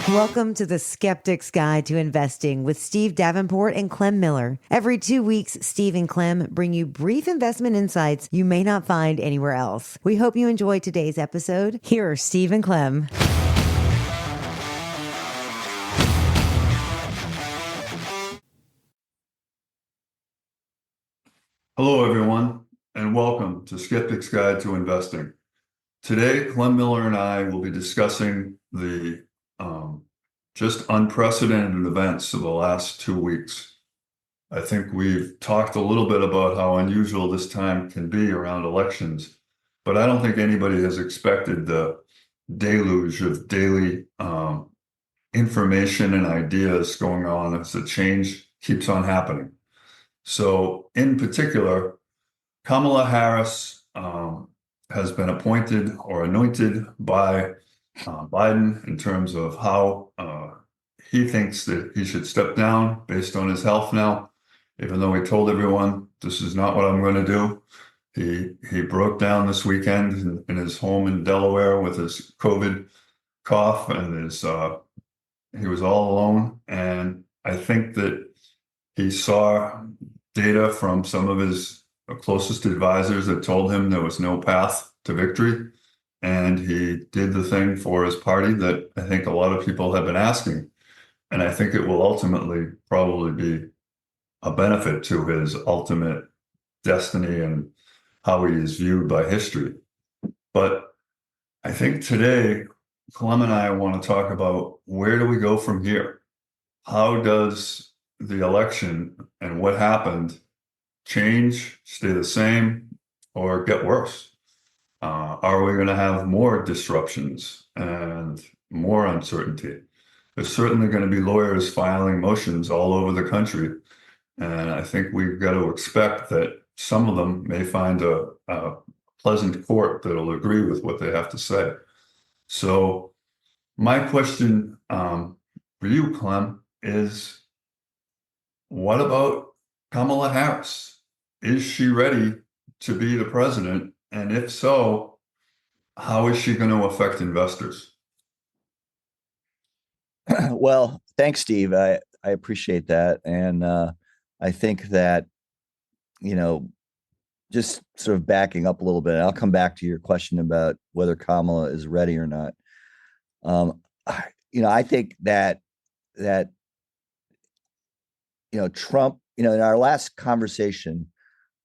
Welcome to the Skeptic's Guide to Investing with Steve Davenport and Clem Miller. Every 2 weeks, Steve and Clem bring you brief investment insights you may not find anywhere else. We hope you enjoy today's episode. Here are Steve and Clem. Hello, everyone, and welcome to Skeptic's Guide to Investing. Today, Clem Miller and I will be discussing the just unprecedented events of the last 2 weeks. I think we've talked a little bit about how unusual this time can be around elections, but I don't think anybody has expected the deluge of daily information and ideas going on as the change keeps on happening. So in particular, Kamala Harris has been appointed or anointed by Biden in terms of how he thinks that he should step down based on his health now, even though he told everyone, this is not what I'm going to do. He broke down this weekend in his home in Delaware with his COVID cough, and he was all alone. And I think that he saw data from some of his closest advisors that told him there was no path to victory. And he did the thing for his party that I think a lot of people have been asking. And I think it will ultimately probably be a benefit to his ultimate destiny and how he is viewed by history. But I think today, Clem and I want to talk about, where do we go from here? How does the election and what happened change, stay the same, or get worse? Are we going to have more disruptions and more uncertainty? There's certainly going to be lawyers filing motions all over the country. And I think we've got to expect that some of them may find a pleasant court that'll agree with what they have to say. So my question for you, Clem, is what about Kamala Harris? Is she ready to be the president? And if so, how is she going to affect investors? Well, thanks, Steve. I appreciate that. And I think that, just sort of backing up a little bit, I'll come back to your question about whether Kamala is ready or not. I think that Trump, in our last conversation,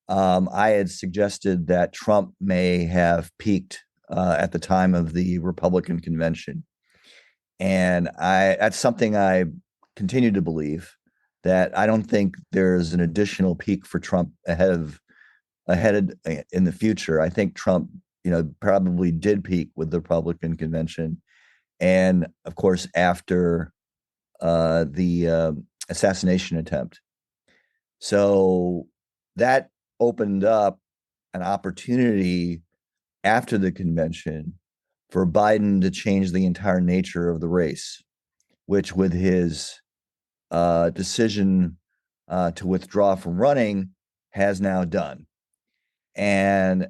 I had suggested that Trump may have peaked at the time of the Republican convention. And that's something I continue to believe, that I don't think there's an additional peak for Trump ahead in the future. I think Trump, probably did peak with the Republican convention. And of course, after the assassination attempt. So that opened up an opportunity after the convention for Biden to change the entire nature of the race, which with his decision to withdraw from running has now done. And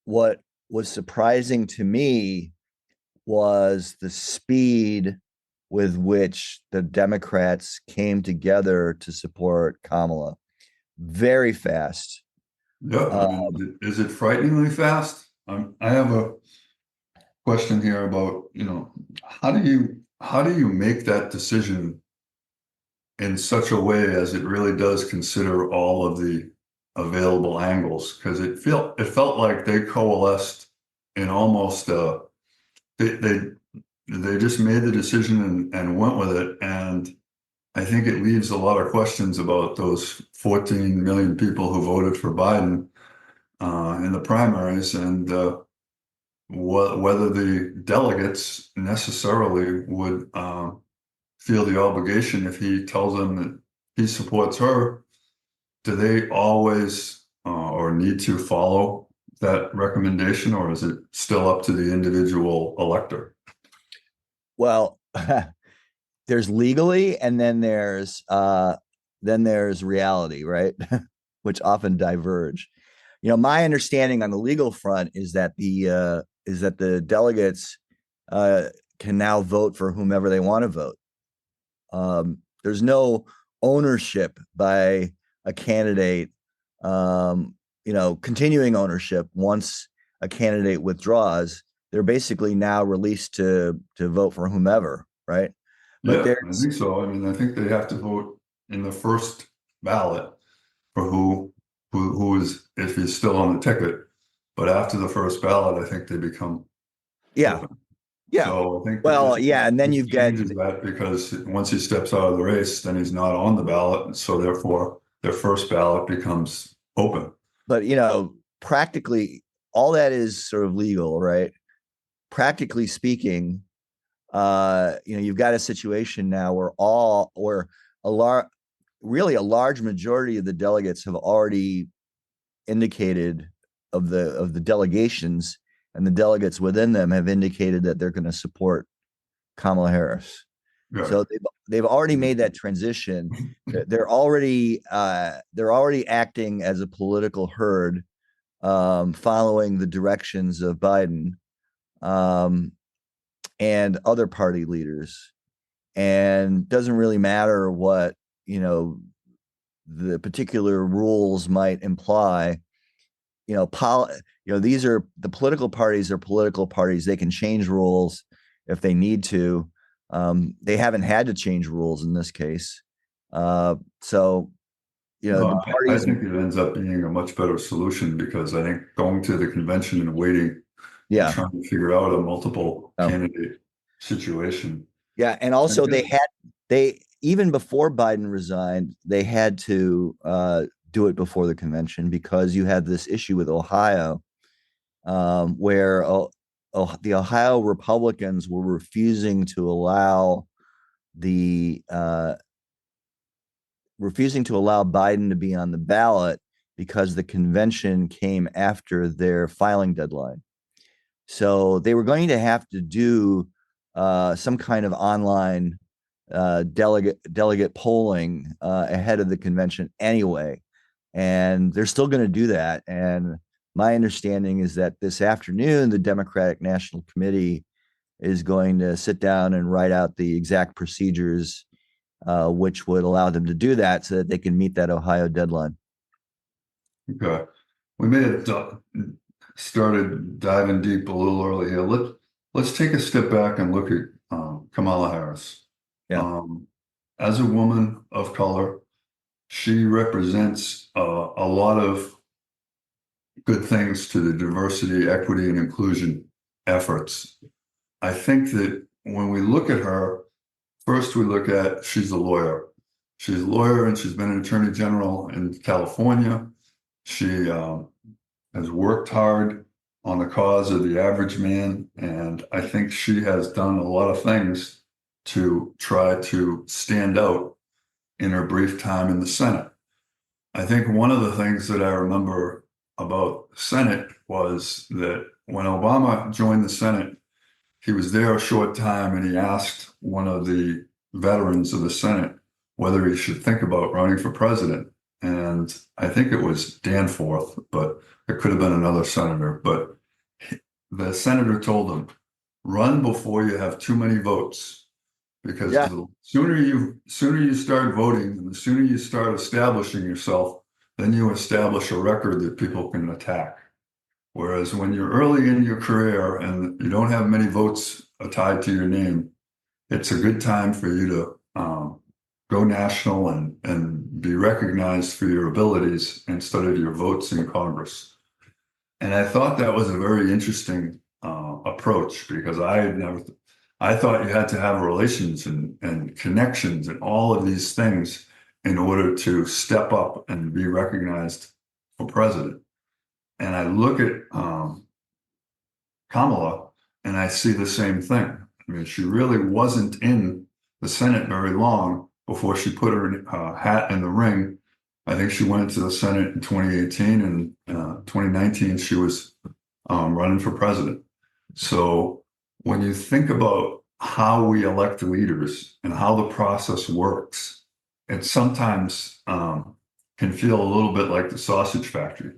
what was surprising to me was the speed with which the Democrats came together to support Kamala. Very fast. Yeah, is it frighteningly fast? I have a question here about, how do you make that decision in such a way as it really does consider all of the available angles? Because it felt like they coalesced in almost they just made the decision and went with it. And I think it leaves a lot of questions about those 14 million people who voted for Biden in the primaries, and whether the delegates necessarily would feel the obligation if he tells them that he supports her. Do they always or need to follow that recommendation, or is it still up to the individual elector? Well, there's legally, and then there's reality, right? Which often diverge. My understanding on the legal front is that the delegates can now vote for whomever they want to vote. There's no ownership by a candidate, continuing ownership once a candidate withdraws. They're basically now released to vote for whomever, right? But Yeah, I think so. I mean, I think they have to vote in the first ballot for who is, if he's still on the ticket. But after the first ballot, I think they become open. Yeah. So I think Well, yeah, and then you've got changes that, because once he steps out of the race, then he's not on the ballot, so therefore their first ballot becomes open. But practically all that is sort of legal, right? Practically speaking, you've got a situation now where a large majority of the delegates have already indicated of the delegations, and the delegates within them have indicated that they're going to support Kamala Harris. Right. So they've already made that transition. They're already acting as a political herd, following the directions of Biden and other party leaders. And doesn't really matter what the particular rules might imply. These are the political parties are political parties. They can change rules if they need to. They haven't had to change rules in this case. The parties. I think it ends up being a much better solution, because I think going to the convention and waiting, and trying to figure out a multiple candidate situation. Yeah, and also they even before Biden resigned, they had to do it before the convention, because you had this issue with Ohio, where the Ohio Republicans were refusing to allow Biden to be on the ballot, because the convention came after their filing deadline. So they were going to have to do some kind of online delegate polling ahead of the convention anyway. And they're still going to do that. And my understanding is that this afternoon, the Democratic National Committee is going to sit down and write out the exact procedures which would allow them to do that, so that they can meet that Ohio deadline. Okay. We may have started diving deep a little early here. Let's take a step back and look at Kamala Harris. Yeah. As a woman of color, she represents a lot of good things to the diversity, equity, and inclusion efforts. I think that when we look at her, first we look at, she's a lawyer. She's a lawyer, and she's been an attorney general in California. She has worked hard on the cause of the average man, and I think she has done a lot of things to try to stand out in her brief time in the Senate. I think one of the things that I remember about the Senate was that when Obama joined the Senate, he was there a short time, and he asked one of the veterans of the Senate whether he should think about running for president. And I think it was Danforth, but it could have been another senator. But the senator told him, run before you have too many votes, because the sooner you start voting, and the sooner you start establishing yourself, then you establish a record that people can attack. Whereas when you're early in your career and you don't have many votes tied to your name, it's a good time for you to go national and be recognized for your abilities instead of your votes in Congress. And I thought that was a very interesting approach, because I thought you had to have relations and connections and all of these things in order to step up and be recognized for president. And I look at Kamala, and I see the same thing. I mean, she really wasn't in the Senate very long before she put her hat in the ring. I think she went into the Senate in 2018, and 2019 she was running for president. So when you think about how we elect leaders and how the process works, it sometimes can feel a little bit like the sausage factory.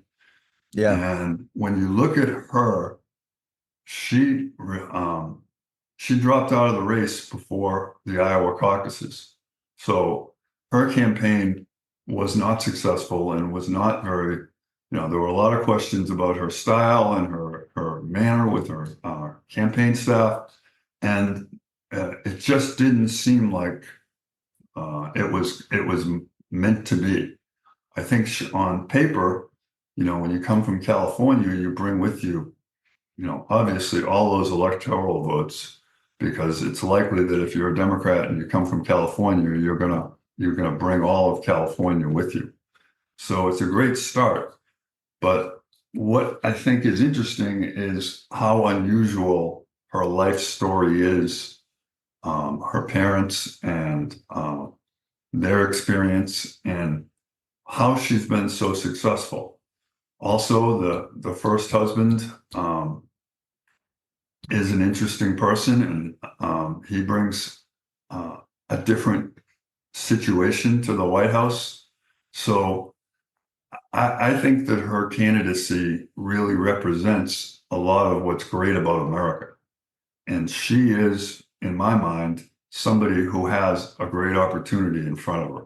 Yeah. And when you look at her, she she dropped out of the race before the Iowa caucuses. So her campaign was not successful and was not very, there were a lot of questions about her style and her manner with her campaign staff. And it just didn't seem like it was meant to be. I think on paper, when you come from California, you bring with you, obviously all those electoral votes, because it's likely that if you're a Democrat and you come from California, you're gonna bring all of California with you. So it's a great start. But what I think is interesting is how unusual her life story is, her parents and their experience, and how she's been so successful. Also, the first husband is an interesting person, and he brings a different situation to the White House. So I think that her candidacy really represents a lot of what's great about America. And she is, in my mind, somebody who has a great opportunity in front of her.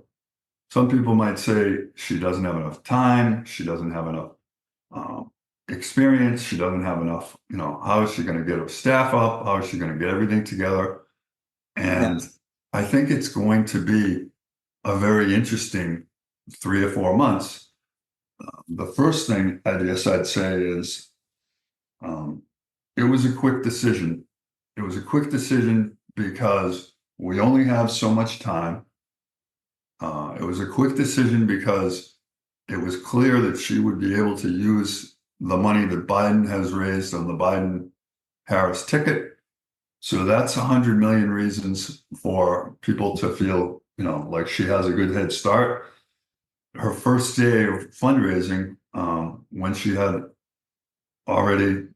Some people might say she doesn't have enough time, she doesn't have enough experience, she doesn't have enough, how is she going to get her staff up? How is she going to get everything together? And I think it's going to be a very interesting 3 or 4 months. The first thing I guess I'd say is it was a quick decision. It was a quick decision because we only have so much time. It was a quick decision because it was clear that she would be able to use the money that Biden has raised on the Biden-Harris ticket. So that's 100 million reasons for people to feel, like she has a good head start. Her first day of fundraising, when she had already,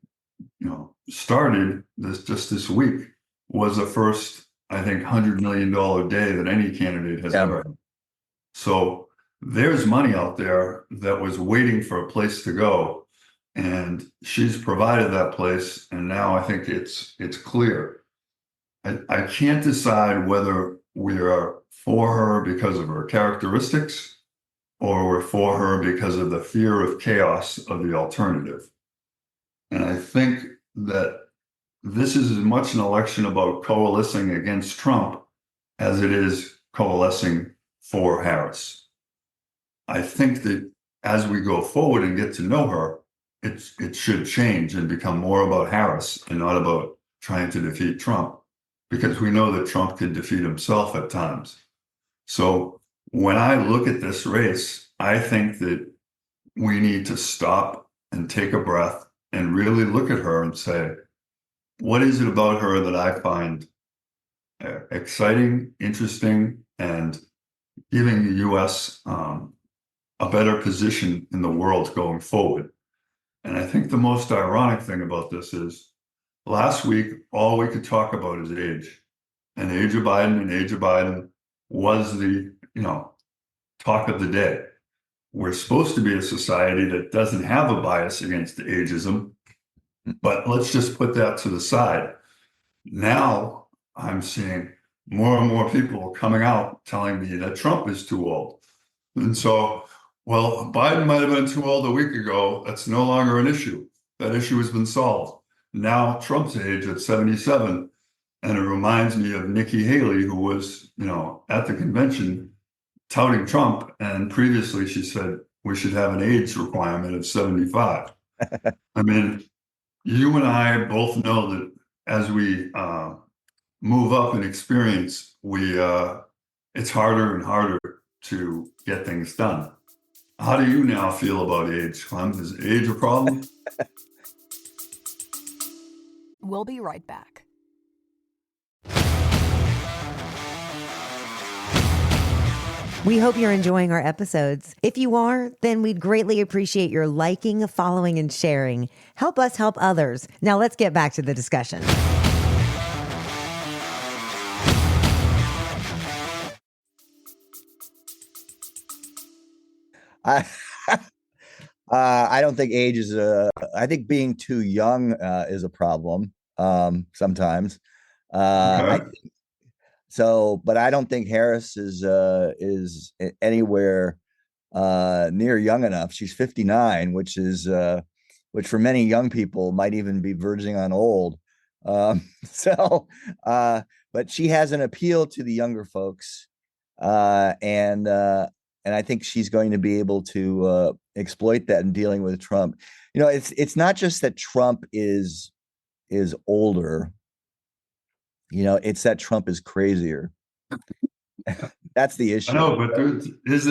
started this week, was the first, I think, $100 million day that any candidate has ever had. So there's money out there that was waiting for a place to go, and she's provided that place. And now I think it's clear. I can't decide whether we are for her because of her characteristics, or we're for her because of the fear of chaos of the alternative. And I think that this is as much an election about coalescing against Trump as it is coalescing for Harris. I think that as we go forward and get to know her, it should change and become more about Harris and not about trying to defeat Trump, because we know that Trump can defeat himself at times. So when I look at this race, I think that we need to stop and take a breath and really look at her and say, what is it about her that I find exciting, interesting, and giving the U.S. A better position in the world going forward? And I think the most ironic thing about this is last week, all we could talk about is age. And age of Biden was the, talk of the day. We're supposed to be a society that doesn't have a bias against ageism, but let's just put that to the side. Now I'm seeing more and more people coming out telling me that Trump is too old. And so, well, Biden might have been too old a week ago. That's no longer an issue. That issue has been solved. Now Trump's age at 77. And it reminds me of Nikki Haley, who was, at the convention touting Trump. And previously she said we should have an age requirement of 75. I mean, you and I both know that as we move up in experience, it's harder and harder to get things done. How do you now feel about age, Clem? Is age a problem? We'll be right back. We hope you're enjoying our episodes. If you are, then we'd greatly appreciate your liking, following, and sharing. Help us help others. Now let's get back to the discussion. I don't think age is I think being too young is a problem sometimes. I Okay. so, but I don't think Harris is anywhere near young enough. She's 59, which for many young people might even be verging on old. So, but she has an appeal to the younger folks, and I think she's going to be able to exploit that in dealing with Trump. It's not just that Trump is older. It's that Trump is crazier. That's the I issue. know, but there is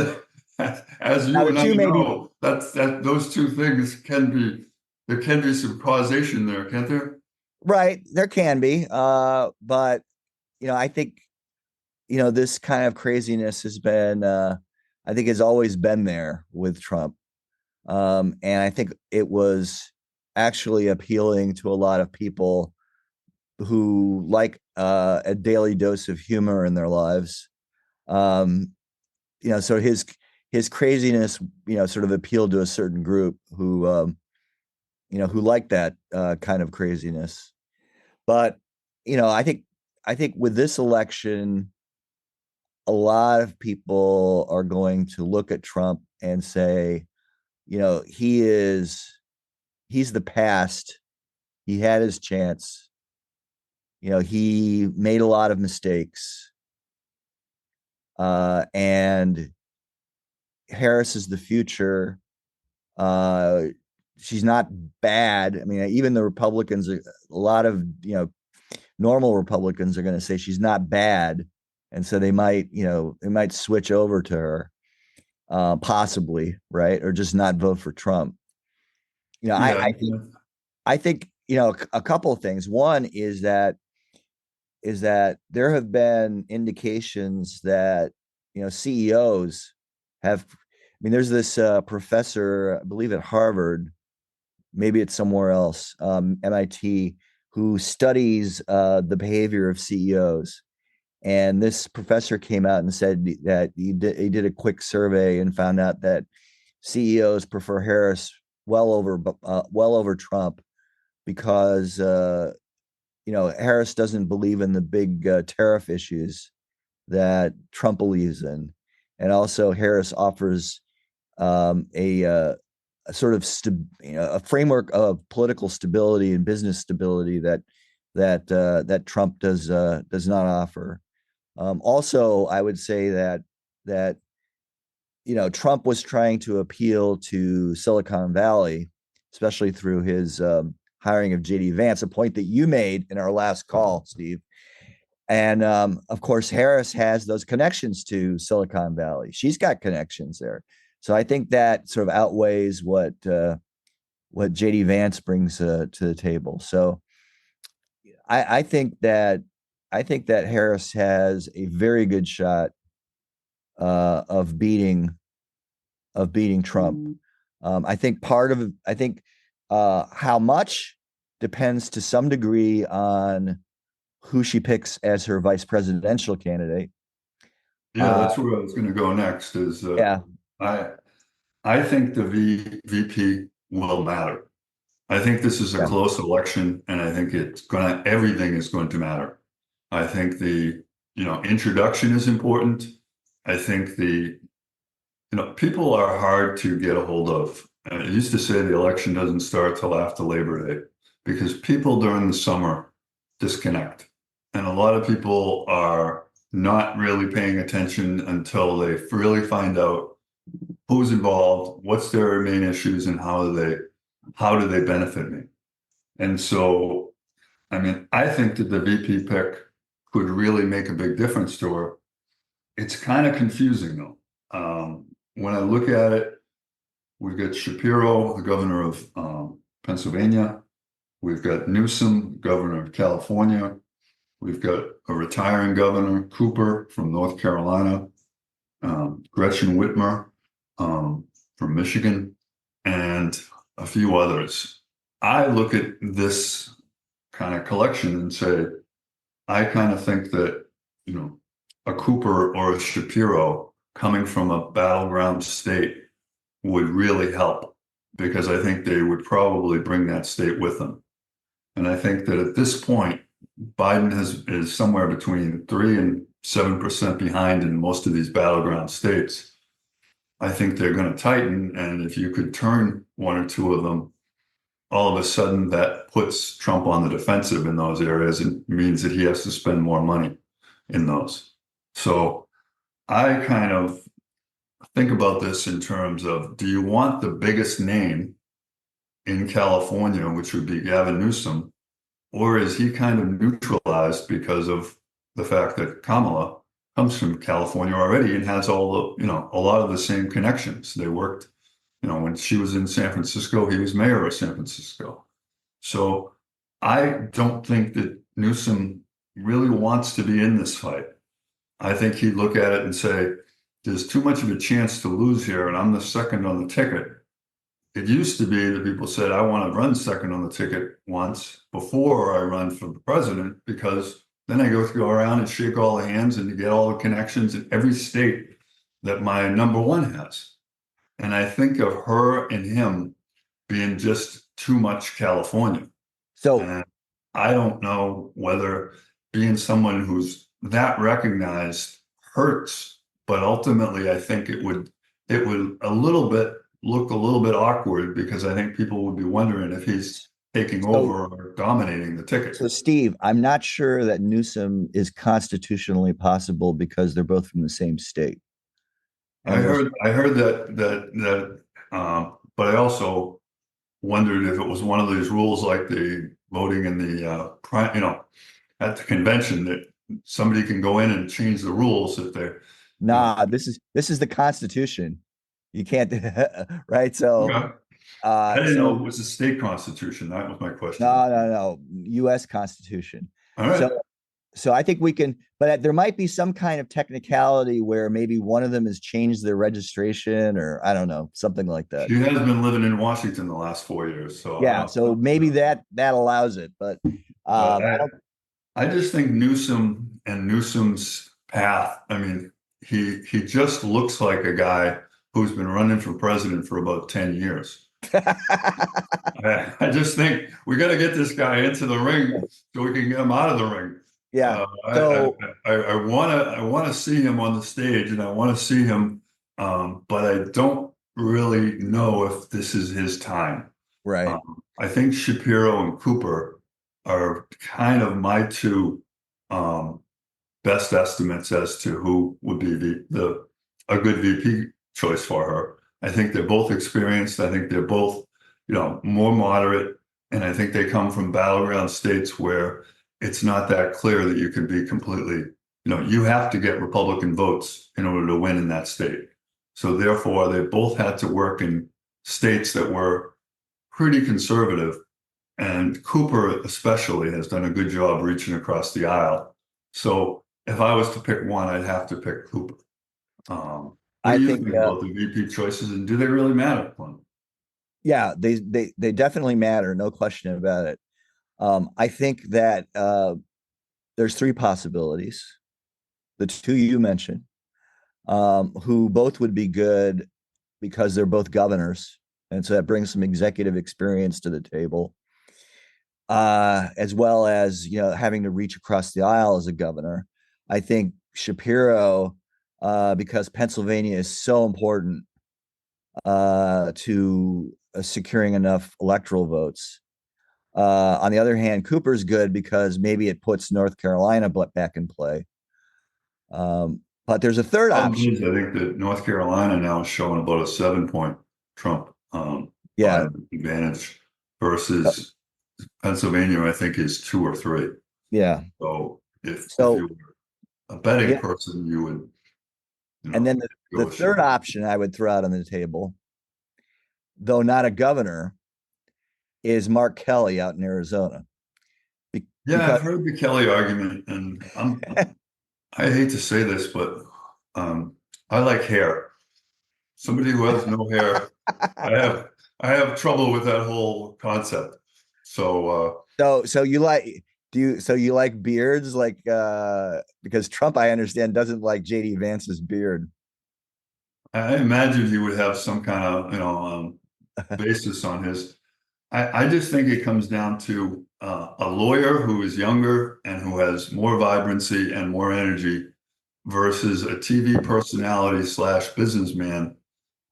as Now you the and I two may be know, that those two things there can be some causation there, can't there? right. There can be, but I think this kind of craziness has been, I think, has always been there with Trump, and I think it was actually appealing to a lot of people who like a daily dose of humor in their lives. Um, so his craziness, sort of appealed to a certain group who like that kind of craziness. But I think with this election, a lot of people are going to look at Trump and say, he's the past. He had his chance. He made a lot of mistakes. And Harris is the future. She's not bad. I mean, even the Republicans, a lot of normal Republicans are going to say she's not bad, and so they might switch over to her, possibly, right, or just not vote for Trump. I, Yeah. I think I think a couple of things. One is that there have been indications that CEOs have. I mean, there's this professor, I believe at Harvard, maybe it's somewhere else, MIT, who studies the behavior of CEOs. And this professor came out and said that he did a quick survey and found out that CEOs prefer Harris well over Trump because Harris doesn't believe in the big tariff issues that Trump believes in, and also Harris offers a sort of a framework of political stability and business stability that Trump does not offer. Also, I would say that Trump was trying to appeal to Silicon Valley, especially through his hiring of JD Vance, a point that you made in our last call, Steve. And of course, Harris has those connections to Silicon Valley. She's got connections there. So I think that sort of outweighs what JD Vance brings to the table. So I think that Harris has a very good shot of beating Trump. I think how much depends to some degree on who she picks as her vice presidential candidate. Yeah, that's where I was going to go next. Yeah. I think the VP will matter. I think this is a Yeah. close election, and I think everything is going to matter. I think the introduction is important. I think people are hard to get a hold of. I used to say the election doesn't start till after Labor Day because people during the summer disconnect. And a lot of people are not really paying attention until they really find out who's involved, what's their main issues, and how do they benefit me. And so, I mean, I think that the VP pick could really make a big difference to her. It's kind of confusing though. When I look at it, we've got Shapiro, the governor of Pennsylvania. We've got Newsom, governor of California. We've got a retiring governor, Cooper, from North Carolina. Gretchen Whitmer from Michigan, and a few others. I look at this kind of collection and say, I kind of think that, a Cooper or a Shapiro coming from a battleground state would really help because I think they would probably bring that state with them. And I think that at this point, Biden is somewhere between 3 and 7% behind in most of these battleground states. I think they're going to tighten, and if you could turn one or two of them, all of a sudden that puts Trump on the defensive in those areas and means that he has to spend more money in those. So I kind of think about this in terms of, do you want the biggest name in California, which would be Gavin Newsom, or is he kind of neutralized because of the fact that Kamala comes from California already and has all the, a lot of the same connections. They worked, when she was in San Francisco, he was mayor of San Francisco. So I don't think that Newsom really wants to be in this fight. I think he'd look at it and say, there's too much of a chance to lose here, and I'm the second on the ticket. It used to be that people said, I want to run second on the ticket once before I run for the president, because then I go around and shake all the hands and get all the connections in every state that my number one has. And I think of her and him being just too much California. So and I don't know whether being someone who's that recognized hurts, but ultimately I think it would look a little bit awkward, because I think people would be wondering if he's taking over or dominating the ticket. So Steve, I'm not sure that Newsom is constitutionally possible because they're both from the same state. I heard that, but I also wondered if it was one of these rules like the voting in the at the convention, that somebody can go in and change the rules if they're. Nah, this is the Constitution. You can't, right? So, Okay. I didn't know it was a state constitution. That was my question. No, U.S. Constitution. All right. So I think we can, but there might be some kind of technicality where maybe one of them has changed their registration, or I don't know, something like that. She has been living in Washington the last 4 years, so yeah. So maybe that allows it, but I just think Newsom and Newsom's path. I mean, he just looks like a guy who's been running for president for about 10 years. I just think we got to get this guy into the ring so we can get him out of the ring. Yeah. I want to see him on the stage, and I want to see him, but I don't really know if this is his time. Right. I think Shapiro and Cooper are kind of my two best estimates as to who would be a good VP choice for her. I think they're both experienced. I think they're both, more moderate, and I think they come from battleground states where it's not that clear that you can be completely, you have to get Republican votes in order to win in that state. So therefore, they both had to work in states that were pretty conservative. And Cooper especially has done a good job reaching across the aisle. So if I was to pick one, I'd have to pick Cooper. I think about the VP choices, and do they really matter? Yeah, they definitely matter, no question about it. I think that there's three possibilities. The two you mentioned, who both would be good because they're both governors, and so that brings some executive experience to the table, as well as having to reach across the aisle as a governor. I think Shapiro, because Pennsylvania is so important to securing enough electoral votes. On the other hand, Cooper's good because maybe it puts North Carolina back in play. But there's a third option. I think that North Carolina now is showing about a 7-point Trump advantage versus Pennsylvania, I think, is 2 or 3. Yeah. So if you were a betting person, you would. And then the third option I would throw out on the table, though not a governor, is Mark Kelly out in Arizona. I've heard the Kelly argument, and I hate to say this, but I like hair. Somebody who has no hair, I have trouble with that whole concept. So you like beards, like because Trump, I understand, doesn't like JD Vance's beard. I imagine he would have some kind of basis on his. I just think it comes down to a lawyer who is younger and who has more vibrancy and more energy versus a TV personality / businessman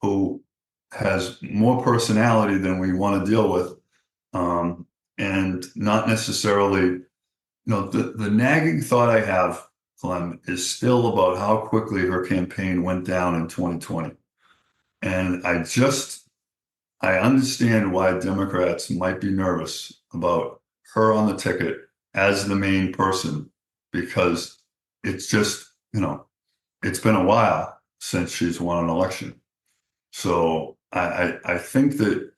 who has more personality than we want to deal with, and not necessarily, the nagging thought I have, Clem, is still about how quickly her campaign went down in 2020. And I understand why Democrats might be nervous about her on the ticket as the main person, because it's just, it's been a while since she's won an election. So I think that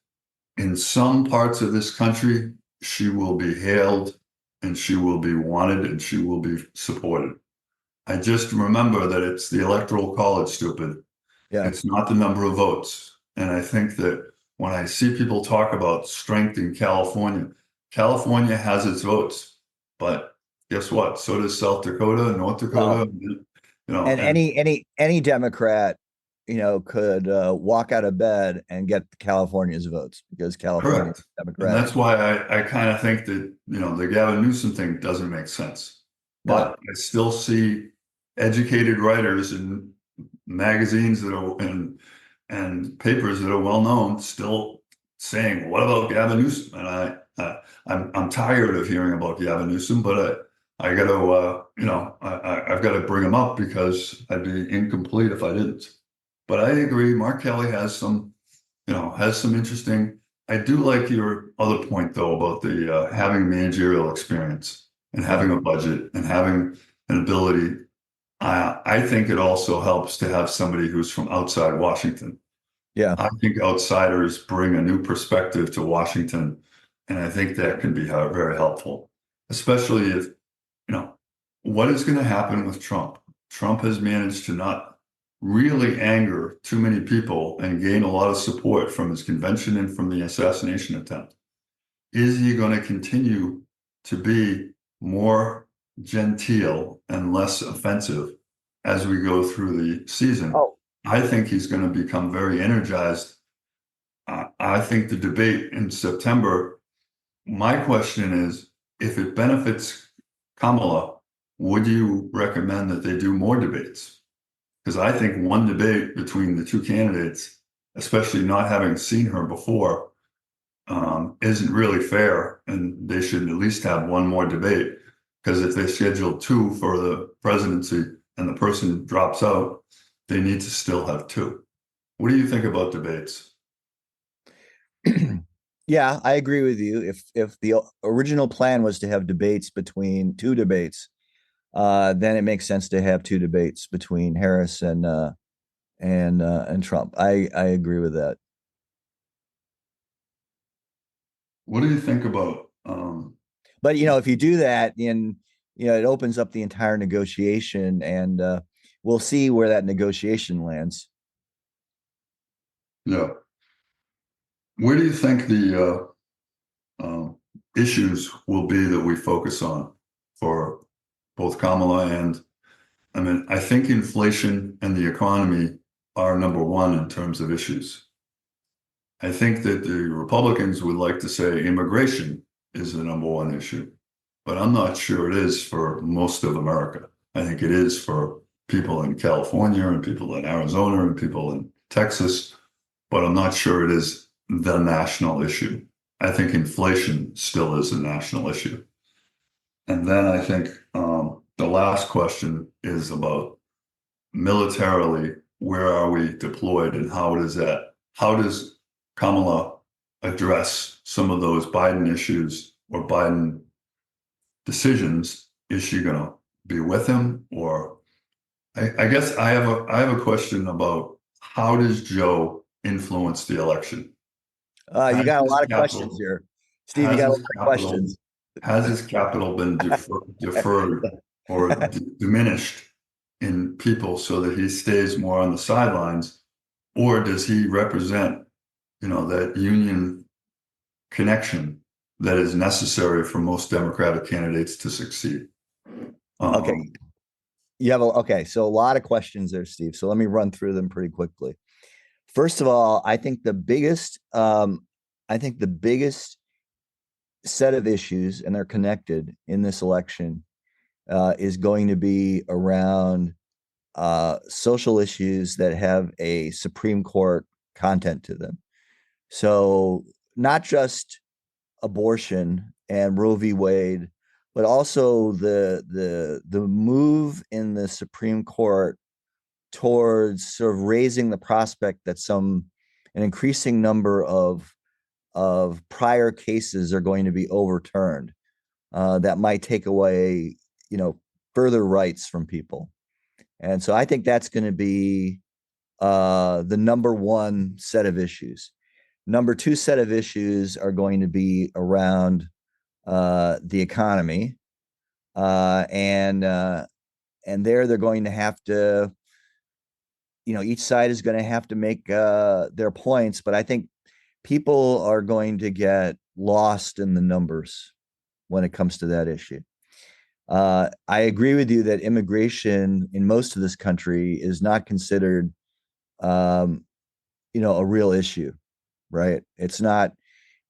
in some parts of this country, she will be hailed and she will be wanted and she will be supported. I just remember that it's the Electoral College, stupid. Yeah. It's not the number of votes. And I think that when I see people talk about strength in California, California has its votes, but guess what? So does South Dakota, North Dakota, And any Democrat, could walk out of bed and get California's votes because California is Democratic. And that's why I kind of think that, the Gavin Newsom thing doesn't make sense. But I still see educated writers in magazines that are and papers that are well known still saying, "What about Gavin Newsom?" And I'm tired of hearing about Gavin Newsom, but I got to I've got to bring him up because I'd be incomplete if I didn't. But I agree, Mark Kelly has some interesting. I do like your other point though about the having managerial experience and having a budget and having an ability. I think it also helps to have somebody who's from outside Washington. Yeah. I think outsiders bring a new perspective to Washington, and I think that can be very helpful, especially if, what is going to happen with Trump? Trump has managed to not really anger too many people and gain a lot of support from his convention and from the assassination attempt. Is he going to continue to be more genteel and less offensive as we go through the season? I think he's going to become very energized. I think the debate in September, my question is, if it benefits Kamala, would you recommend that they do more debates? Because I think one debate between the two candidates, especially not having seen her before, isn't really fair, and they should at least have one more debate. Because if they schedule two for the presidency and the person drops out, they need to still have two. What do you think about debates? Yeah, I agree with you. If the original plan was to have debates between two debates, then it makes sense to have two debates between Harris and Trump. I agree with that. What do you think about? But if you do that, then it opens up the entire negotiation, and we'll see where that negotiation lands. Yeah. Where do you think the issues will be that we focus on for both Kamala and, I think inflation and the economy are number one in terms of issues. I think that the Republicans would like to say immigration is the number one issue, but I'm not sure it is for most of America. I think it is for people in California and people in Arizona and people in Texas, but I'm not sure it is the national issue. I think inflation still is a national issue. And then I think the last question is about militarily, where are we deployed and how does Kamala address some of those Biden issues or Biden decisions? Is she going to be with him? Or I guess I have a question about how does Joe influence the election? You got a lot of questions here, Steve. You got a lot of questions. Has his capital been deferred or diminished in people so that he stays more on the sidelines, or does he represent, that union connection that is necessary for most Democratic candidates to succeed? Okay. So a lot of questions there, Steve. So let me run through them pretty quickly. First of all, I think the biggest set of issues, and they're connected in this election, is going to be around social issues that have a Supreme Court content to them. So not just abortion and Roe v. Wade, but also the move in the Supreme Court towards sort of raising the prospect that an increasing number of prior cases are going to be overturned, that might take away, further rights from people. And so I think that's going to be the number one set of issues. Number two set of issues are going to be around the economy, and there they're going to have to, each side is going to have to make their points, but I think people are going to get lost in the numbers when it comes to that issue. I agree with you that immigration in most of this country is not considered, a real issue, right? It's not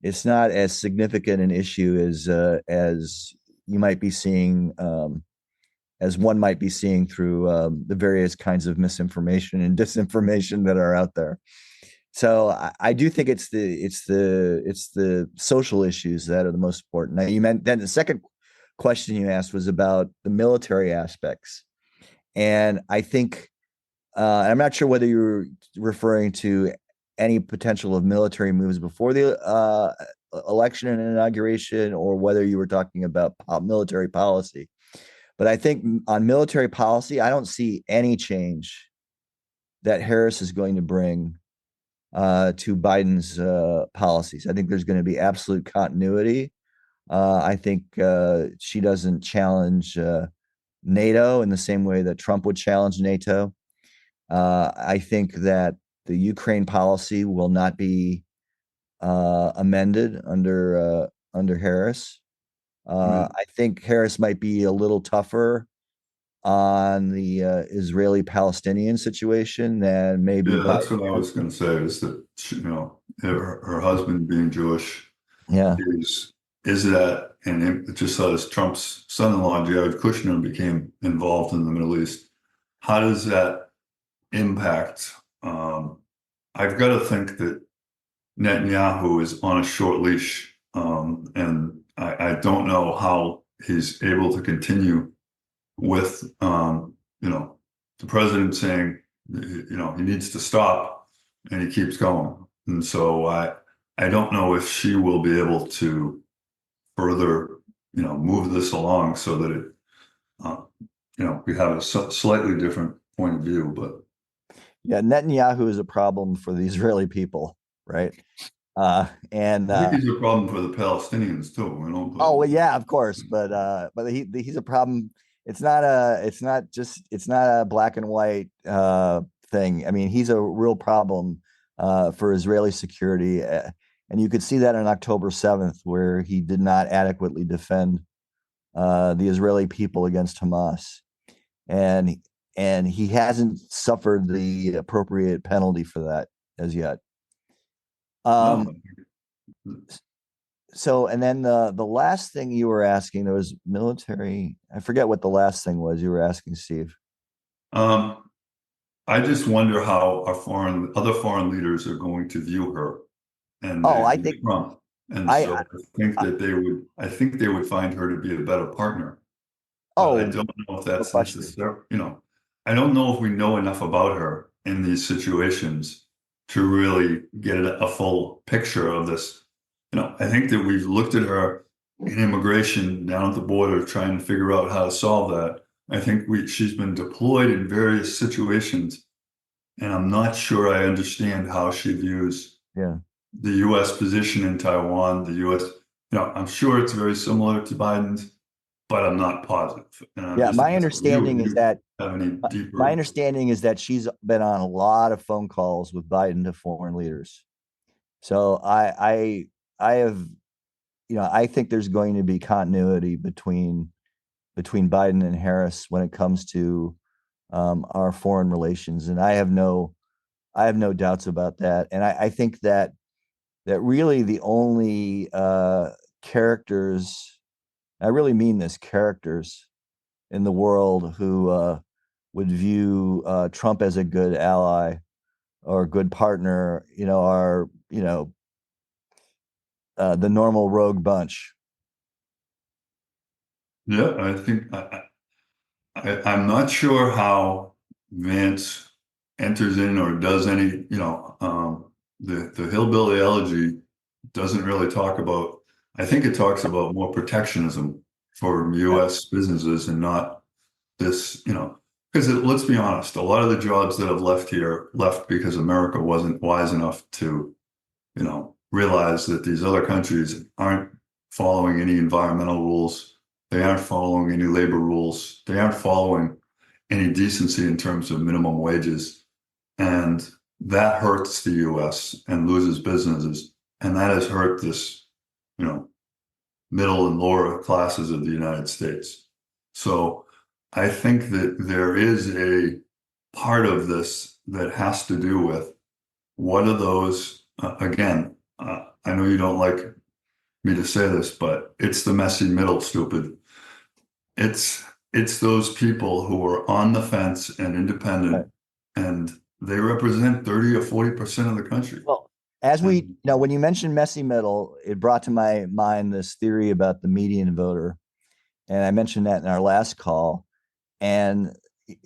as significant an issue as you might be seeing, as one might be seeing through the various kinds of misinformation and disinformation that are out there. So I do think it's the social issues that are the most important. Now, you meant then the second question you asked was about the military aspects, and I think I'm not sure whether you're referring to any potential of military moves before the election and inauguration, or whether you were talking about military policy. But I think on military policy, I don't see any change that Harris is going to bring to Biden's policies. I think there's going to be absolute continuity. I think she doesn't challenge NATO in the same way that Trump would challenge NATO. I think that the Ukraine policy will not be amended under Harris. I think Harris might be a little tougher on the Israeli-Palestinian situation than maybe. Yeah, that's what I was going to say, is that, her husband being Jewish, Yeah, is that, and it just as Trump's son-in-law, Jared Kushner, became involved in the Middle East. How does that impact? I've got to think that Netanyahu is on a short leash, and I don't know how he's able to continue with, the president saying, he needs to stop, and he keeps going. And so I don't know if she will be able to further, move this along so that it, we have a slightly different point of view. But yeah, Netanyahu is a problem for the Israeli people, right? And I think he's a problem for the Palestinians too. Oh well, yeah, of course, but he's a problem. It's not a black and white thing. I mean, he's a real problem for Israeli security, and you could see that on October 7th, where he did not adequately defend the Israeli people against Hamas, and he hasn't suffered the appropriate penalty for that as yet. So, and then the last thing you were asking, there was military. I forget what the last thing was you were asking, Steve. I just wonder how our other foreign leaders are going to view her, and I think Trump. And so I think that I think they would find her to be a better partner. I don't know if that's necessary. I don't know if we know enough about her in these situations to really get a full picture of this. I think that we've looked at her in immigration down at the border, trying to figure out how to solve that. I think she's been deployed in various situations, and I'm not sure I understand how she views the U.S. position in Taiwan. The U.S., I'm sure it's very similar to Biden's, but I'm not positive. My understanding is that she's been on a lot of phone calls with Biden to foreign leaders. So I think there's going to be continuity between Biden and Harris when it comes to our foreign relations, and I have no doubts about that. And I think that really the only characters, I really mean this, characters in the world who would view Trump as a good ally or a good partner, are, the normal rogue bunch. Yeah, I think I'm not sure how Vance enters in or does any, the hillbilly elegy doesn't really talk about, I think it talks about more protectionism for U.S. businesses and not this, because let's be honest, a lot of the jobs that have left here left because America wasn't wise enough to, realize that these other countries aren't following any environmental rules. They aren't following any labor rules. They aren't following any decency in terms of minimum wages. And that hurts the US and loses businesses. And that has hurt this, middle and lower classes of the United States. So I think that there is a part of this that has to do with what are those, again, I know you don't like me to say this, but it's the messy middle, stupid. It's those people who are on the fence and independent, Right. and they represent 30 or 40% of the country. Well, as we know, when you mentioned messy middle, it brought to my mind this theory about the median voter. And I mentioned that in our last call. And,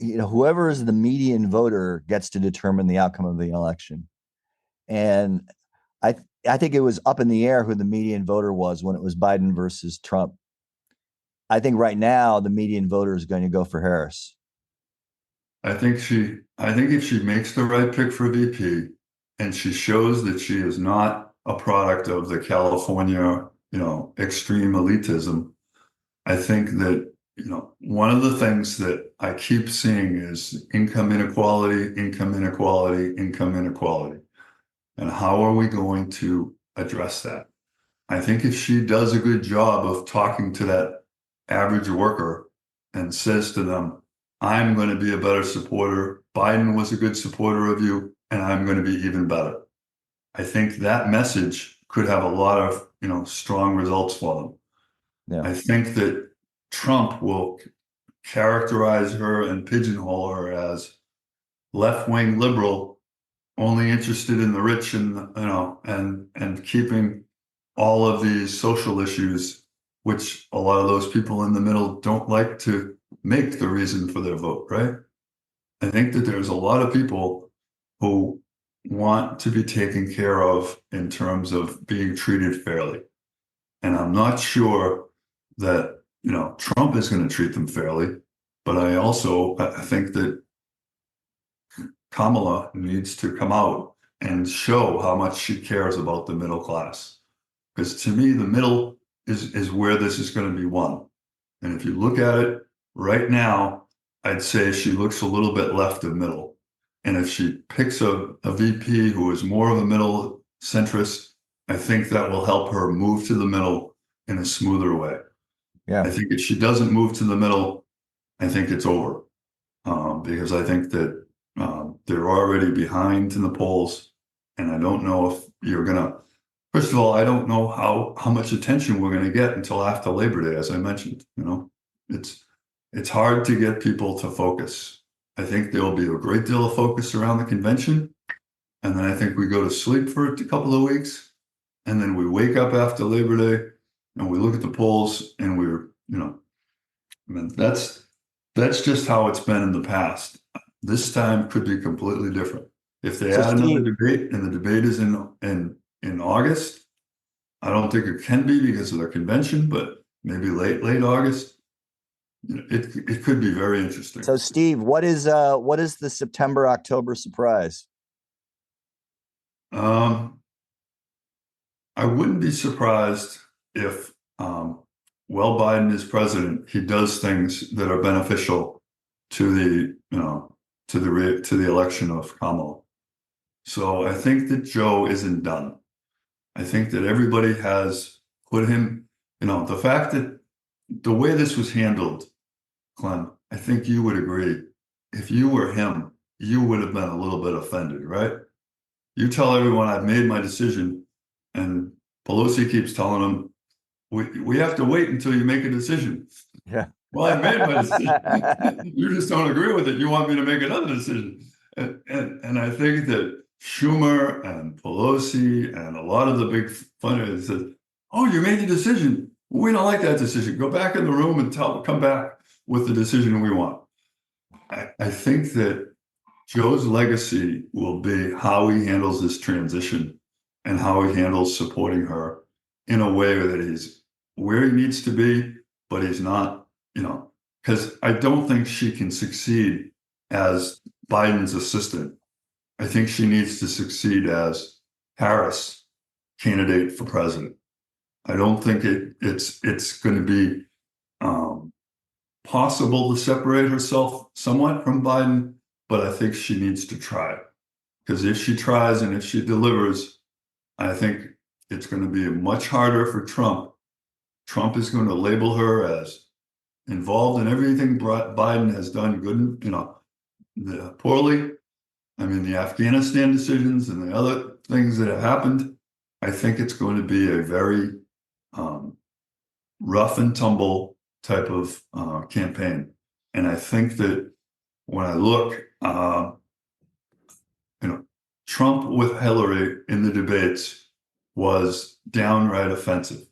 whoever is the median voter gets to determine the outcome of the election. And I think it was up in the air who the median voter was when it was Biden versus Trump. I think right now the median voter is going to go for Harris. I think if she makes the right pick for VP and she shows that she is not a product of the California, extreme elitism, I think that, one of the things that I keep seeing is income inequality, income inequality, income inequality. And how are we going to address that? I think if she does a good job of talking to that average worker and says to them, I'm going to be a better supporter. Biden was a good supporter of you, and I'm going to be even better. I think that message could have a lot of, strong results for them. Yeah. I think that Trump will characterize her and pigeonhole her as left-wing liberal, only interested in the rich and, and keeping all of these social issues, which a lot of those people in the middle don't like to make the reason for their vote, right? I think that there's a lot of people who want to be taken care of in terms of being treated fairly. And I'm not sure that, Trump is going to treat them fairly, but I think that Kamala needs to come out and show how much she cares about the middle class. Because to me, the middle is where this is going to be won. And if you look at it right now, I'd say she looks a little bit left of middle. And if she picks a VP who is more of a middle centrist, I think that will help her move to the middle in a smoother way. Yeah. I think if she doesn't move to the middle, I think it's over. Because I think that they're already behind in the polls. And I don't know if you're going to, first of all, I don't know how much attention we're going to get until after Labor Day, as I mentioned. It's hard to get people to focus. I think there will be a great deal of focus around the convention. And then I think we go to sleep for a couple of weeks. And then we wake up after Labor Day and we look at the polls and that's just how it's been in the past. This time could be completely different. If they add another debate and the debate is in August, I don't think it can be because of the convention, but maybe late August. It could be very interesting. So, Steve, what is the September-October surprise? I wouldn't be surprised if, while Biden is president, he does things that are beneficial to the election of Kamala. So I think that Joe isn't done. I think that everybody has put him, the fact that the way this was handled, Clem, I think you would agree. If you were him, you would have been a little bit offended, right? You tell everyone I've made my decision, and Pelosi keeps telling him, we have to wait until you make a decision. Yeah. Well, I made my decision. You just don't agree with it. You want me to make another decision. And I think that Schumer and Pelosi and a lot of the big funders said, oh, you made the decision. We don't like that decision. Go back in the room and come back with the decision we want. I think that Joe's legacy will be how he handles this transition and how he handles supporting her in a way that he's where he needs to be, but he's not, because I don't think she can succeed as Biden's assistant. I think she needs to succeed as Harris candidate for president. I don't think it's going to be possible to separate herself somewhat from Biden, but I think she needs to try. Because if she tries and if she delivers, I think it's going to be much harder for Trump. Trump is going to label her as involved in everything Biden has done good, poorly. I mean, the Afghanistan decisions and the other things that have happened. I think it's going to be a very rough and tumble type of campaign. And I think that when I look, Trump with Hillary in the debates was downright offensive.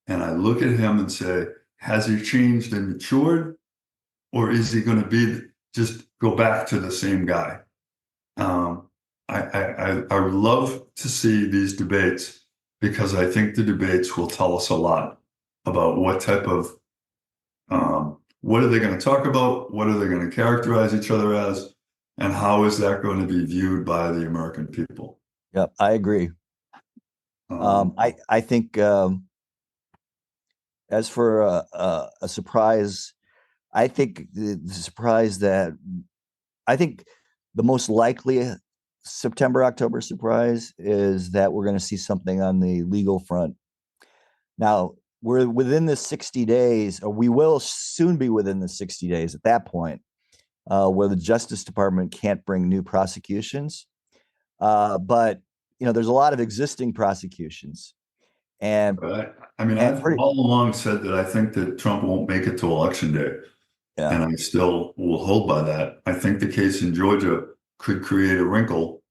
And I look at him and say, has he changed and matured? Or is he going to just go back to the same guy? I would love to see these debates because I think the debates will tell us a lot about what type of, what are they going to talk about? What are they going to characterize each other as? And how is that going to be viewed by the American people? Yep, I agree. I think as for a surprise, I think the surprise I think the most likely September-October surprise is that we're going to see something on the legal front. Now, we're within the 60 days, or we will soon be within the 60 days at that point, where the Justice Department can't bring new prosecutions. But, there's a lot of existing prosecutions. And I've all along said that I think that Trump won't make it to Election Day. Yeah. And I still will hold by that. I think the case in Georgia could create a wrinkle.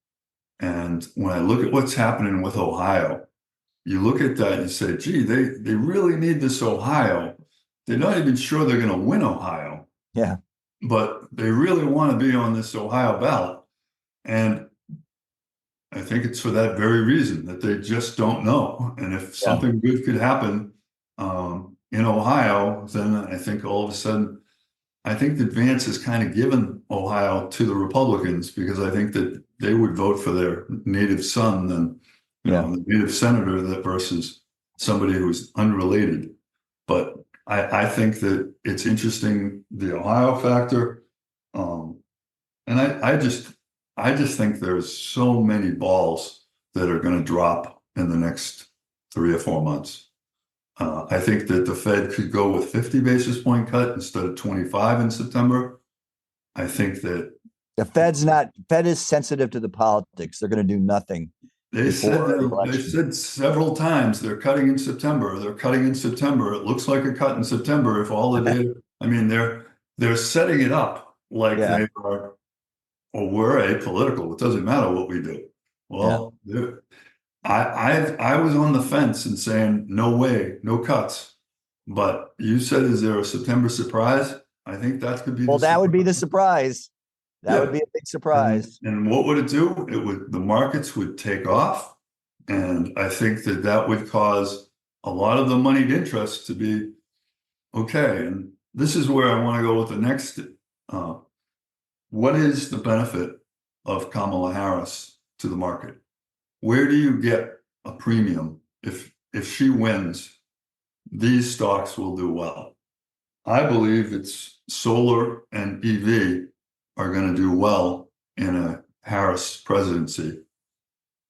And when I look at what's happening with Ohio, you look at that and you say, gee, they really need this Ohio. They're not even sure they're going to win Ohio. Yeah. But they really want to be on this Ohio ballot. And I think it's for that very reason that they just don't know. And if something good could happen in Ohio, then I think all of a sudden, I think that Vance has kind of given Ohio to the Republicans because I think that they would vote for their native son than the native senator versus somebody who's unrelated. But I think that it's interesting, the Ohio factor. And I just think there's so many balls that are going to drop in the next 3 or 4 months. I think that the Fed could go with 50 basis point cut instead of 25 in September. I think that the Fed is sensitive to the politics. They're going to do nothing. They said several times they're cutting in September. They're cutting in September. It looks like a cut in September if all the data. They're setting it up like they are. Well, we're apolitical. It doesn't matter what we do. Well, I was on the fence and saying, no way, no cuts. But you said, is there a September surprise? I think that could be. Well, that would be the surprise. That would be a big surprise. And what would it do? The markets would take off. And I think that would cause a lot of the moneyed interest to be okay. And this is where I want to go with the next. What is the benefit of Kamala Harris to the market? Where do you get a premium? If she wins, these stocks will do well. I believe it's solar and EV are going to do well in a Harris presidency.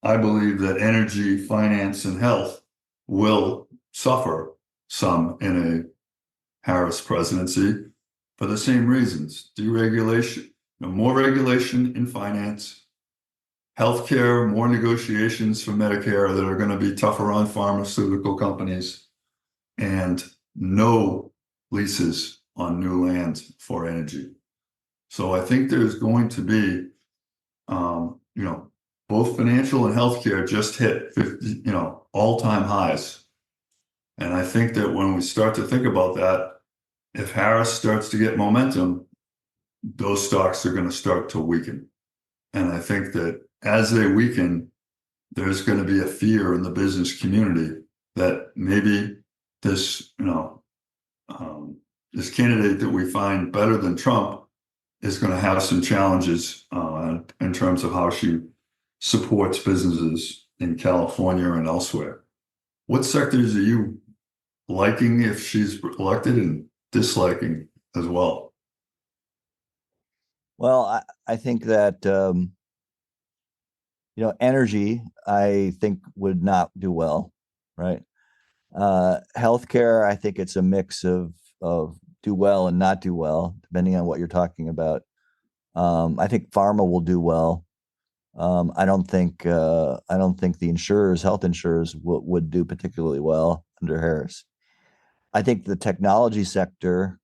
I believe that energy, finance, and health will suffer some in a Harris presidency for the same reasons. Deregulation, more regulation in finance, healthcare, more negotiations for Medicare that are going to be tougher on pharmaceutical companies. and no leases on new land for energy. So I think there's going to be, both financial and healthcare just hit 50, all-time highs. And I think that when we start to think about that, if Harris starts to get momentum, those stocks are going to start to weaken. And I think that as they weaken, there's going to be a fear in the business community that maybe this, this candidate that we find better than Trump is going to have some challenges in terms of how she supports businesses in California and elsewhere. What sectors are you liking if she's elected and disliking as well? Well, I think that energy, I think, would not do well, right? Healthcare, I think it's a mix of do well and not do well, depending on what you're talking about. I think pharma will do well. I don't think the health insurers would do particularly well under Harris. I think the technology sector,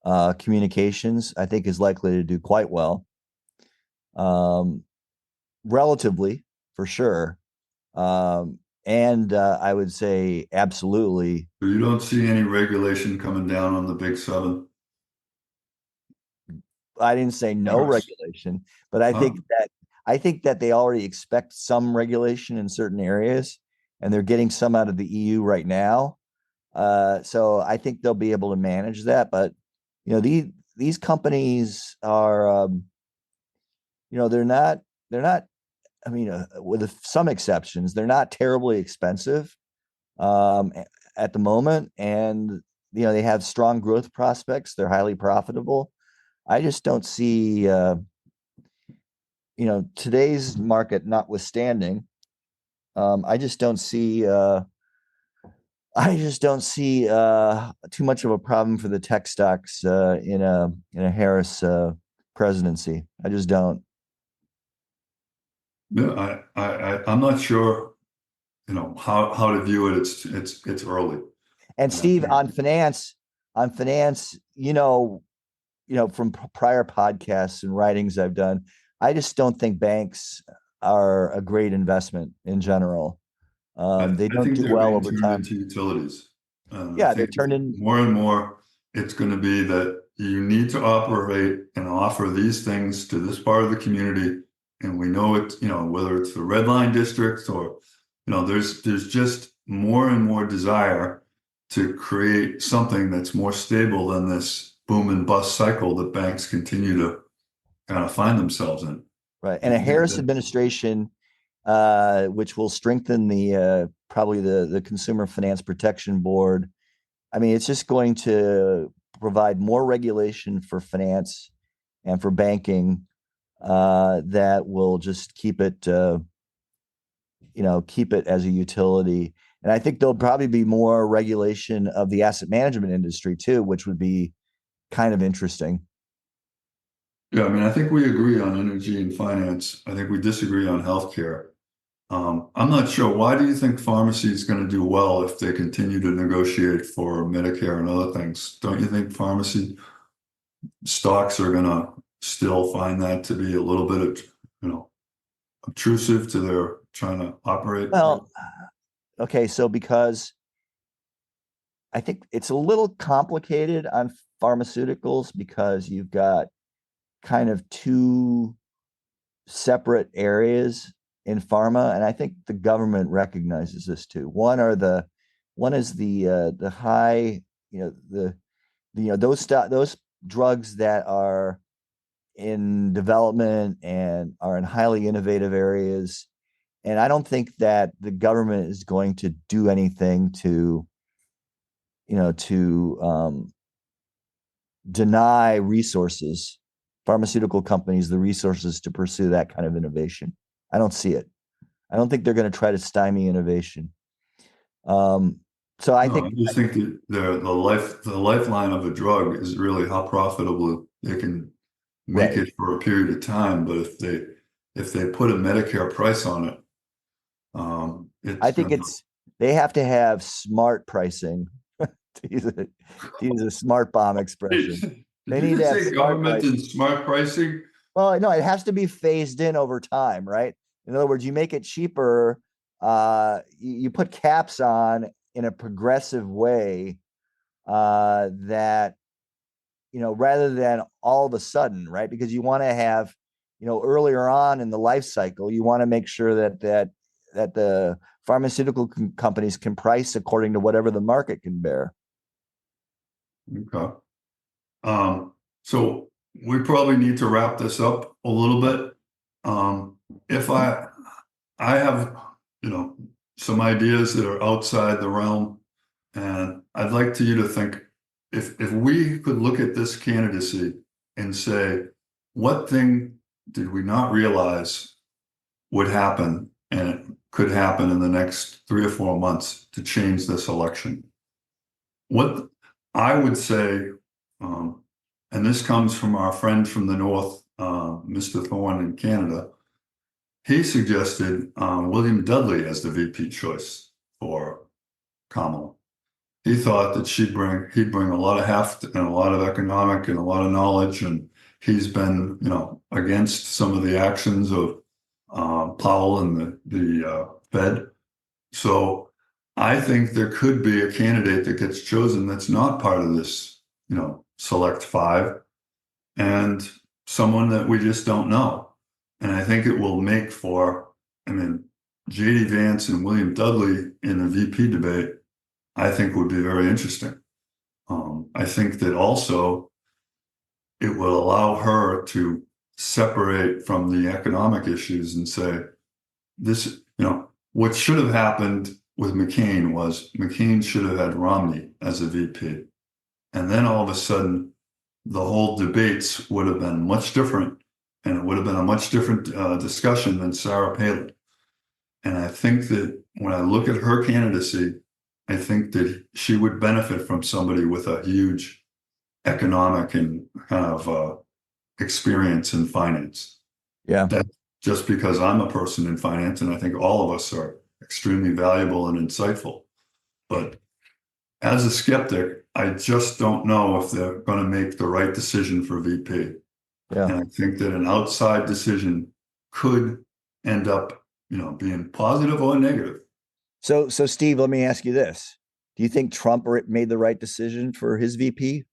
communications, I think is likely to do quite well. Relatively, for sure. And I would say absolutely. So you don't see any regulation coming down on the big seven? I didn't say no regulation, but I think that they already expect some regulation in certain areas, and they're getting some out of the EU right now. So I think they'll be able to manage that. But these companies are, they're not. I mean, with some exceptions, they're not terribly expensive at the moment, and they have strong growth prospects. They're highly profitable. I just don't see, today's market notwithstanding, I just don't see too much of a problem for the tech stocks in a Harris presidency. I just don't. Yeah, I'm not sure, how to view it. It's early. And Steve, on finance, from prior podcasts and writings I've done, I just don't think banks are a great investment in general. They don't do well over time. Into utilities. Yeah, they're turned in more and more. It's going to be that you need to operate and offer these things to this part of the community. And we know it, whether it's the red line districts or, there's just more and more desire to create something that's more stable than this boom and bust cycle that banks continue to kind of find themselves in. Right. And a Harris administration, which will strengthen probably the Consumer Finance Protection Board. I mean, it's just going to provide more regulation for finance and for banking that will just keep it as a utility. And I think there'll probably be more regulation of the asset management industry too, which would be kind of interesting. Yeah, I mean, I think we agree on energy and finance. I think we disagree on healthcare. I'm not sure. Why do you think pharmacy is going to do well if they continue to negotiate for Medicare and other things? Don't you think pharmacy stocks are going to still find that to be a little bit of, obtrusive to their trying to operate? Well, okay, so because I think it's a little complicated on pharmaceuticals because you've got kind of two separate areas in pharma, and I think the government recognizes this too. One is the high, those drugs that are in development and are in highly innovative areas. And I don't think that the government is going to do anything to deny pharmaceutical companies the resources to pursue that kind of innovation. I don't see it. I don't think they're going to try to stymie innovation. I just think that the lifeline of a drug is really how profitable they can make it for a period of time. But if they put a Medicare price on it, I think they have to have smart pricing to use a smart bomb expression. Did They you need to just have say smart government pricing. and smart pricing? Well, no, it has to be phased in over time, right? In other words, you make it cheaper. You put caps on in a progressive way that, rather than all of a sudden, right? Because you want to have, earlier on in the life cycle, you want to make sure that the pharmaceutical companies can price according to whatever the market can bear. Okay. So we probably need to wrap this up a little bit. If I have, some ideas that are outside the realm, and I'd like you to think if we could look at this candidacy and say, what thing did we not realize would happen and it could happen in the next 3 or 4 months to change this election? What I would say, and this comes from our friend from the North, Mr. Thorne in Canada, he suggested William Dudley as the VP choice for Kamala. He thought that he'd bring a lot of heft and a lot of economic and a lot of knowledge, and he's been, against some of the actions of Powell and the Fed. So I think there could be a candidate that gets chosen that's not part of this, select five, and someone that we just don't know. And I think it will make for, J.D. Vance and William Dudley in a VP debate, I think would be very interesting. I think that also it will allow her to separate from the economic issues and say, this, what should have happened with McCain was McCain should have had Romney as a VP. And then all of a sudden, the whole debates would have been much different, and it would have been a much different discussion than Sarah Palin. And I think that when I look at her candidacy, I think that she would benefit from somebody with a huge economic and kind of experience in finance. Yeah. That's just because I'm a person in finance, and I think all of us are extremely valuable and insightful. But as a skeptic, I just don't know if they're going to make the right decision for VP. Yeah. And I think that an outside decision could end up, being positive or negative. So Steve, let me ask you this. Do you think Trump made the right decision for his VP?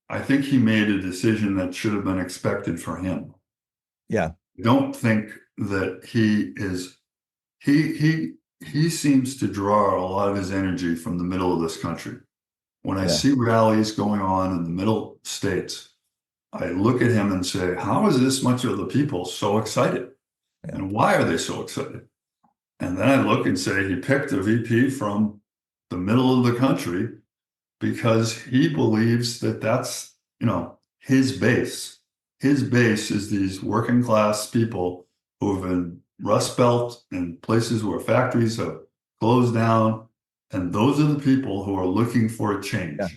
I think he made a decision that should have been expected for him. Yeah. I don't think that he seems to draw a lot of his energy from the middle of this country. When I see rallies going on in the middle states, I look at him and say, how is this much of the people so excited? Yeah. And why are they so excited? And then I look and say, he picked a VP from the middle of the country because he believes that that's, his base. His base is these working class people who have been Rust Belt and places where factories have closed down. And those are the people who are looking for a change. Yeah.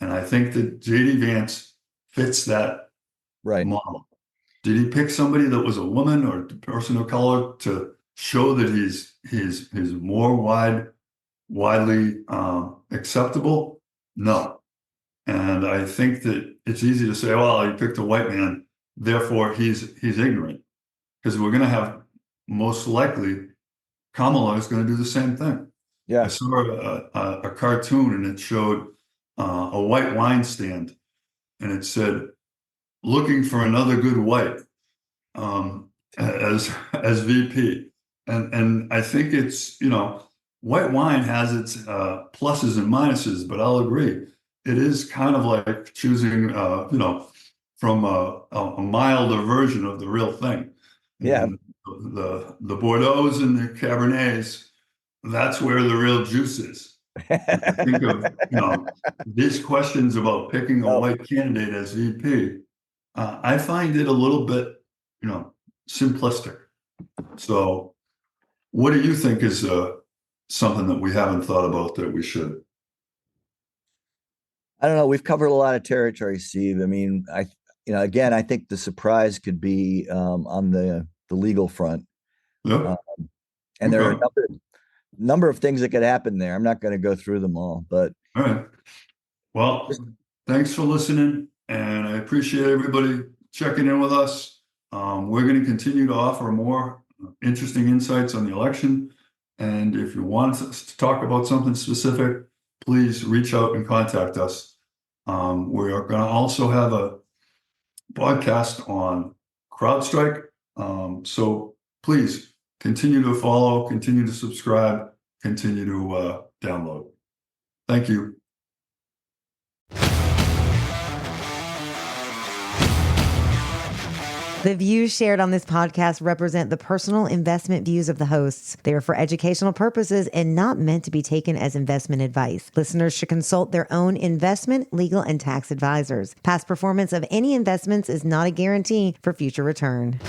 And I think that J.D. Vance fits that model. Did he pick somebody that was a woman or a person of color to show that he's more widely acceptable? No. And I think that it's easy to say, well, he picked a white man, therefore he's ignorant. Because we're going to have, most likely, Kamala is going to do the same thing. Yeah. I saw a cartoon, and it showed a white wine stand, and it said, looking for another good white as VP. And I think it's, white wine has its pluses and minuses, but I'll agree. It is kind of like choosing, from a milder version of the real thing. Yeah. And the Bordeaux's and the Cabernets, that's where the real juice is. I think of, these questions about picking a white candidate as VP, I find it a little bit, simplistic. So what do you think is something that we haven't thought about that we should? I don't know. We've covered a lot of territory, Steve. I mean, again, I think the surprise could be on the legal front. Yep. And there are a number of things that could happen there. I'm not going to go through them all, but All right. Well, thanks for listening, and I appreciate everybody checking in with us. We're going to continue to offer more interesting insights on the election. And if you want us to talk about something specific, please reach out and contact us. We are going to also have a podcast on CrowdStrike. So please continue to follow, continue to subscribe, continue to download. Thank you. The views shared on this podcast represent the personal investment views of the hosts. They are for educational purposes and not meant to be taken as investment advice. Listeners should consult their own investment, legal, and tax advisors. Past performance of any investments is not a guarantee for future return.